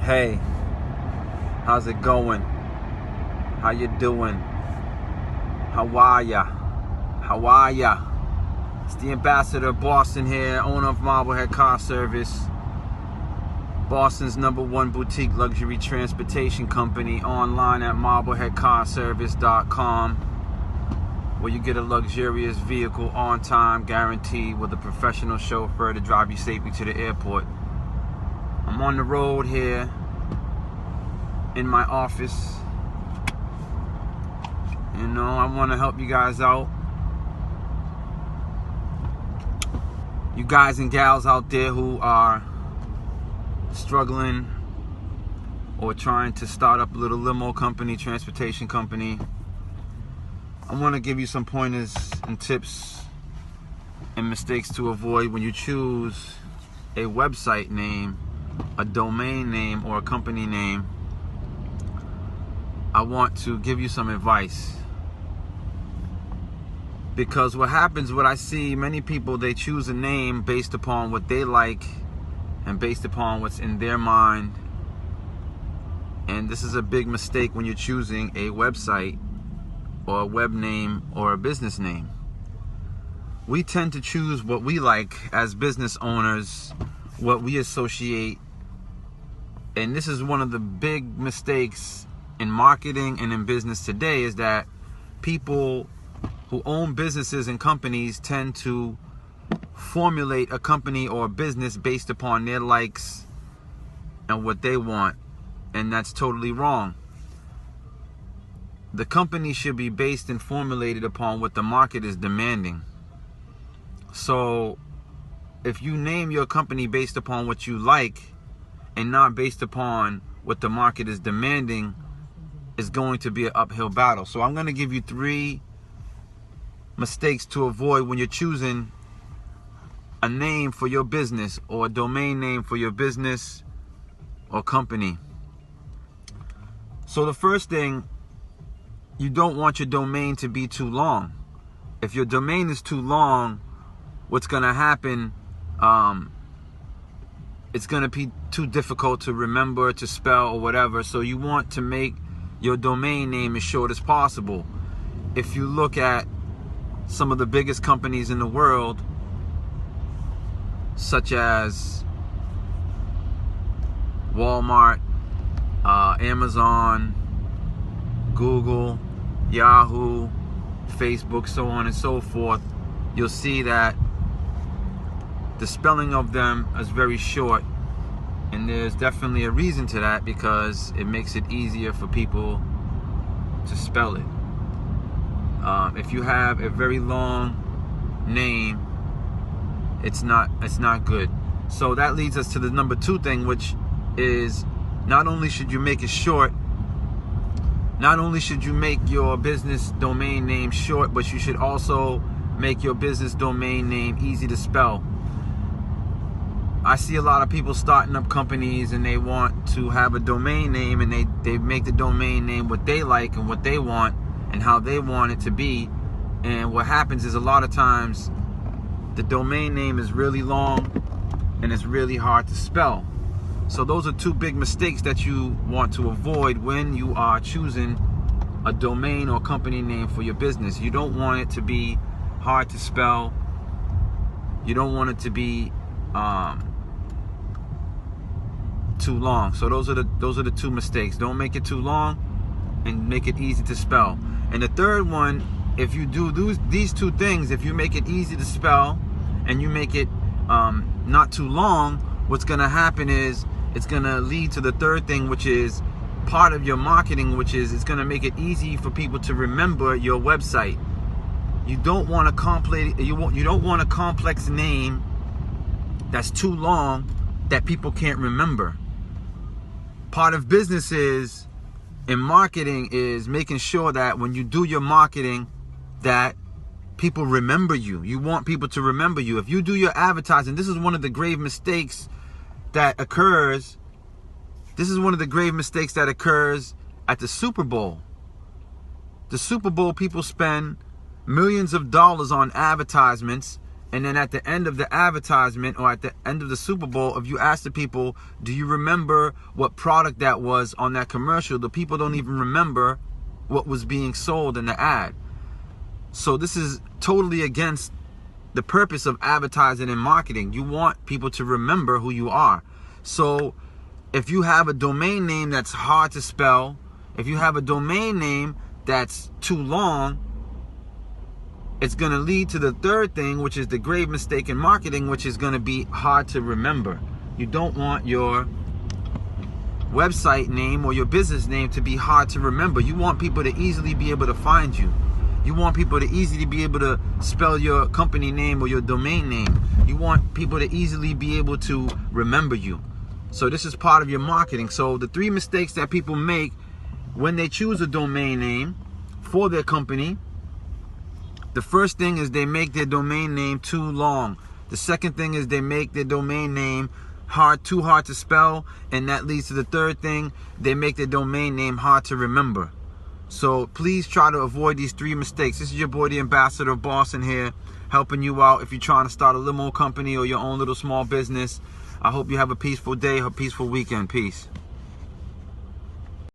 Hey, how's it going? How you doing? How are ya? How are ya? It's the ambassador of Boston here, owner of Marblehead Car Service, Boston's #1 boutique luxury transportation company, online at marbleheadcarservice.com, where you get a luxurious vehicle on time, guaranteed, with a professional chauffeur to drive you safely to the airport. I'm on the road here in my office. You know, I want to help you guys out. You guys and gals out there who are struggling or trying to start up a little limo company, transportation company, I want to give you some pointers and tips and mistakes to avoid when you choose a website name, a domain name, or a company name. I want to give you some advice, because what I see many people, they choose a name based upon what they like and based upon what's in their mind. And this is a big mistake when you're choosing a website or a web name or a business name. We tend to choose what we like as business owners, what we associate. And this is one of the big mistakes in marketing and in business today, is that people who own businesses and companies tend to formulate a company or a business based upon their likes and what they want. And that's totally wrong. The company should be based and formulated upon what the market is demanding. So if you name your company based upon what you like and not based upon what the market is demanding, it's going to be an uphill battle. So I'm going to give you 3 mistakes to avoid when you're choosing a name for your business or a domain name for your business or company. So the first thing, you don't want your domain to be too long. If your domain is too long, what's going to happen, it's going to be too difficult to remember, to spell, or whatever. So you want to make your domain name as short as possible. If you look at some of the biggest companies in the world, such as Walmart, Amazon, Google, Yahoo, Facebook, so on and so forth, you'll see that the spelling of them is very short. And there's definitely a reason to that, because it makes it easier for people to spell it. If you have a very long name, it's not good. So that leads us to the number 2 thing, which is, not only should you make it short, not only should you make your business domain name short, but you should also make your business domain name easy to spell. I see a lot of people starting up companies and they want to have a domain name, and they make the domain name what they like and what they want and how they want it to be. And what happens is, a lot of times the domain name is really long and it's really hard to spell. So those are 2 big mistakes that you want to avoid when you are choosing a domain or company name for your business. You don't want it to be hard to spell. You don't want it to be too long. So those are the 2 mistakes. Don't make it too long, and make it easy to spell. And the third one, if you do these 2 things, if you make it easy to spell and you make it not too long, what's going to happen is it's going to lead to the third thing, which is part of your marketing, which is it's going to make it easy for people to remember your website. You don't want a complex name that's too long that people can't remember. Part of business in marketing is making sure that when you do your marketing, that people remember you. You want people to remember you. If you do your advertising, this is one of the grave mistakes that occurs. This is one of the grave mistakes that occurs at the Super Bowl. The Super Bowl, people spend millions of dollars on advertisements, And then at the end of the advertisement or at the end of the Super Bowl, if you ask the people, do you remember what product that was on that commercial? The people don't even remember what was being sold in the ad. So this is totally against the purpose of advertising and marketing. You want people to remember who you are. So if you have a domain name that's hard to spell, if you have a domain name that's too long, it's going to lead to the third thing, which is the grave mistake in marketing, which is going to be hard to remember. You don't want your website name or your business name to be hard to remember. You want people to easily be able to find you. You want people to easily be able to spell your company name or your domain name. You want people to easily be able to remember you. So this is part of your marketing. So the 3 mistakes that people make when they choose a domain name for their company: the first thing is they make their domain name too long. The second thing is they make their domain name too hard to spell. And that leads to the third thing, they make their domain name hard to remember. So please try to avoid these 3 mistakes. This is your boy, the Ambassador of Boston here, helping you out if you're trying to start a limo company or your own little small business. I hope you have a peaceful day, a peaceful weekend. Peace.